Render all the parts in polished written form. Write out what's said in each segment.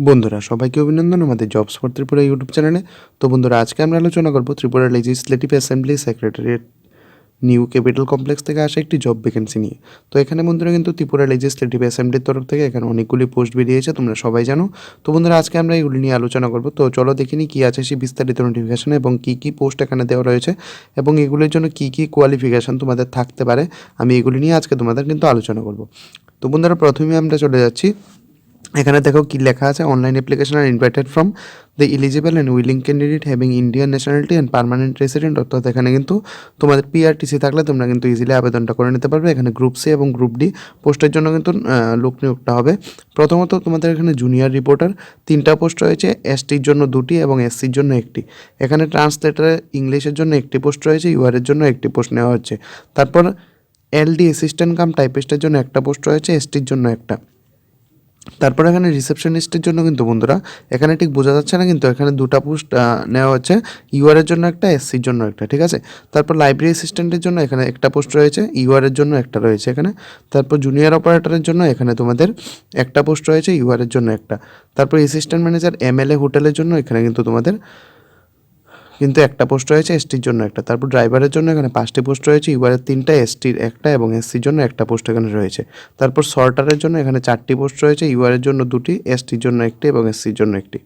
বন্ধুরা সবাইকে অভিনন্দন আমাদের জবস ফর ত্রিপুরা ইউটিউব চ্যানেলে। তো বন্ধুরা আজকে আমরা আলোচনা করব Tripura legislative assembly secretariat new capital complex থেকে আসা একটি জব ভ্যাকেন্সি নিয়ে। তো এখানে বন্ধুরা কিন্তু ত্রিপুরা লেজিসলেটিভ অ্যাসেম্বলির তরফ থেকে এখানে অনেকগুলি পোস্ট বেরিয়েছে, তোমরা সবাই জানো। তো বন্ধুরা আজকে আমরা এগুলি নিয়ে আলোচনা করব। তো চলো দেখিনি কী আছে সেই বিস্তারিত নোটিফিকেশন এবং কী কী পোস্ট এখানে দেওয়া রয়েছে এবং এগুলির জন্য কী কী কোয়ালিফিকেশান তোমাদের থাকতে পারে, আমি এগুলি নিয়ে আজকে তোমাদের কিন্তু আলোচনা করব। তো বন্ধুরা প্রথমে আমরা চলে যাচ্ছি, এখানে দেখো কি লেখা আছে, online application are invited from the eligible and willing candidate having Indian nationality and permanent resident. অর্থাৎ এখানে কিন্তু তোমাদের পিআরটিসি থাকলে তোমরা কিন্তু ইজিলি আবেদনটা করে নিতে পারবে। এখানে গ্রুপ সি এবং গ্রুপ ডি পোস্টের জন্য কিন্তু লোক নিয়োগটা হবে। প্রথমত তোমাদের এখানে জুনিয়র রিপোর্টার 3টা পোস্ট রয়েছে, এসটির জন্য 2টি এবং এসসির জন্য 1টি। এখানে ট্রান্সলেটারে ইংলিশের জন্য 1টি পোস্ট রয়েছে, ইউআরের জন্য 1টি পোস্ট নেওয়া হচ্ছে। তারপর এলডি অ্যাসিস্ট্যান্ট কাম টাইপিস্টের জন্য 1টা পোস্ট রয়েছে, এসটির জন্য 1টা। তারপর এখানে রিসেপশনিস্টের জন্য কিন্তু বন্ধুরা এখানে ঠিক বোঝা যাচ্ছে না, কিন্তু এখানে 2টা পোস্ট নেওয়া হচ্ছে, ইউআরের জন্য 1টা, এসসির জন্য 1টা, ঠিক আছে। তারপর লাইব্রেরি অ্যাসিস্ট্যান্টের জন্য এখানে 1টা পোস্ট রয়েছে, ইউআরের জন্য 1টা রয়েছে এখানে। তারপর জুনিয়র অপারেটরের জন্য এখানে তোমাদের 1টা পোস্ট রয়েছে, ইউআরের জন্য 1টা। তারপর অ্যাসিস্ট্যান্ট ম্যানেজার এমএলএ হোটেলের জন্য এখানে কিন্তু তোমাদের 1টা পোস্ট রয়েছে, এসটির জন্য 1টা। তারপর ড্রাইভারের জন্য এখানে 5টি পোস্ট রয়েছে, ইউআরের 3টা, এসটির 1টা এবং এসসির জন্য 1টা পোস্ট এখানে রয়েছে। তারপর সর্টারের জন্য এখানে 4টি পোস্ট রয়েছে, ইউআরের জন্য 2টি, এসটির জন্য 1টি এবং এসসির জন্য 1টি।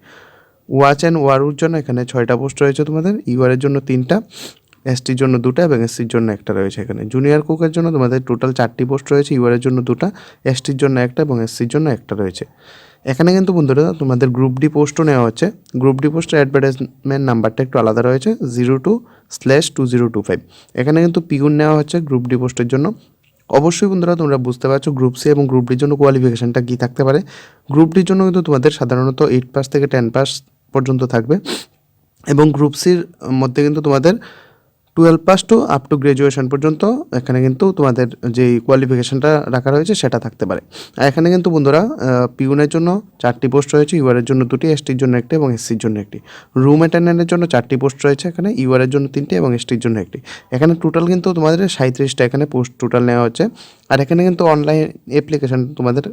ওয়াচ অ্যান্ড ওয়ারুর জন্য এখানে 6টা পোস্ট রয়েছে তোমাদের, ইউআরের জন্য 3টা, এসটির জন্য 2টা এবং এসসির জন্য 1টা রয়েছে এখানে। জুনিয়র কুকের জন্য তোমাদের টোটাল 4টি পোস্ট রয়েছে, ইউআরের জন্য 2টা, এসটির জন্য 1টা এবং এসসির জন্য 1টা রয়েছে। এখানে কিন্তু বন্ধুরা তোমাদের গ্রুপ ডি পোস্টও নেওয়া হচ্ছে। গ্রুপ ডি পোস্টের অ্যাডভার্টাইজমেন্ট নাম্বারটা একটু আলাদা রয়েছে, 02/2025। এখানে কিন্তু পিউন নেওয়া হচ্ছে গ্রুপ ডি পোস্টের জন্য। অবশ্যই বন্ধুরা তোমরা বুঝতে পারছো গ্রুপ সি এবং গ্রুপ ডির জন্য কোয়ালিফিকেশানটা কী থাকতে পারে। গ্রুপ ডির জন্য কিন্তু তোমাদের সাধারণত 8 পাস থেকে 10 পাস পর্যন্ত থাকবে এবং গ্রুপ সির মধ্যে কিন্তু তোমাদের 12 pass to up to graduation পর্যন্ত এখানে কিন্তু তোমাদের যেই কোয়ালিফিকেশানটা রাখা রয়েছে সেটা থাকতে পারে। আর এখানে কিন্তু বন্ধুরা পিউনের জন্য 4টি পোস্ট রয়েছে, ইউআরের জন্য 2টি, এসটির জন্য 1টি এবং এসসির জন্য 1টি। রুম অ্যাটেন্ডেন্টের জন্য 4টি পোস্ট রয়েছে এখানে, ইউআরের জন্য 3টি এবং এসটির জন্য 1টি। এখানে টোটাল কিন্তু তোমাদের 37টা এখানে পোস্ট টোটাল নেওয়া হচ্ছে। আর এখানে কিন্তু অনলাইন অ্যাপ্লিকেশান তোমাদের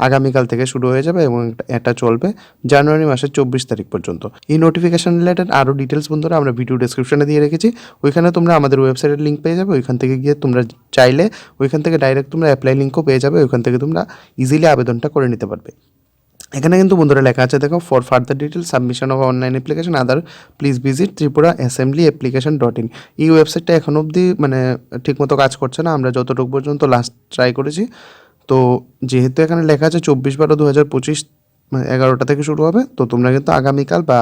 আগামীকাল থেকে শুরু হয়ে যাবে এবং এটা চলবে জানুয়ারি মাসের 24 তারিখ পর্যন্ত। এই নোটিফিকেশান রিলেটেড আরও ডিটেলস বন্ধুরা আমরা ভিডিও ডেসক্রিপশনে দিয়ে রেখেছি, ওইখানে তোমরা আমাদের ওয়েবসাইটের লিঙ্ক পেয়ে যাবে। ওইখান থেকে গিয়ে তোমরা চাইলে ওইখান থেকে ডাইরেক্ট তোমরা অ্যাপ্লাই লিঙ্কও পেয়ে যাবে, ওইখান থেকে তোমরা ইজিলি আবেদনটা করে নিতে পারবে। এখানে কিন্তু বন্ধুরা লেখা আছে দেখো, for further detail submission of online application other please visit Tripura assembly application dot in. এই ওয়েবসাইটটা এখন অবধি ঠিকমতো কাজ করছে না, আমরা যতটুকু পর্যন্ত লাস্ট ট্রাই করেছি। তো যেহেতু এখানে লেখা আছে 24/12/2025 11টা থেকে শুরু হবে, তো তোমরা কিন্তু আগামীকাল বা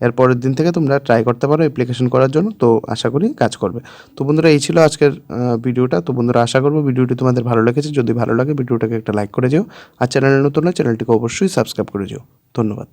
এর পরের দিন থেকে তোমরা ট্রাই করতে পারো অ্যাপ্লিকেশন করার জন্য। তো আশা করি কাজ করবে। তো বন্ধুরা এই ছিল আজকের ভিডিওটা। তো বন্ধুরা আশা করবো ভিডিওটি তোমাদের ভালো লেগেছে। যদি ভালো লাগে ভিডিওটাকে একটা লাইক করে যেও, আর চ্যানেলে নতুন হলে চ্যানেলটিকে অবশ্যই সাবস্ক্রাইব করে যেও। ধন্যবাদ।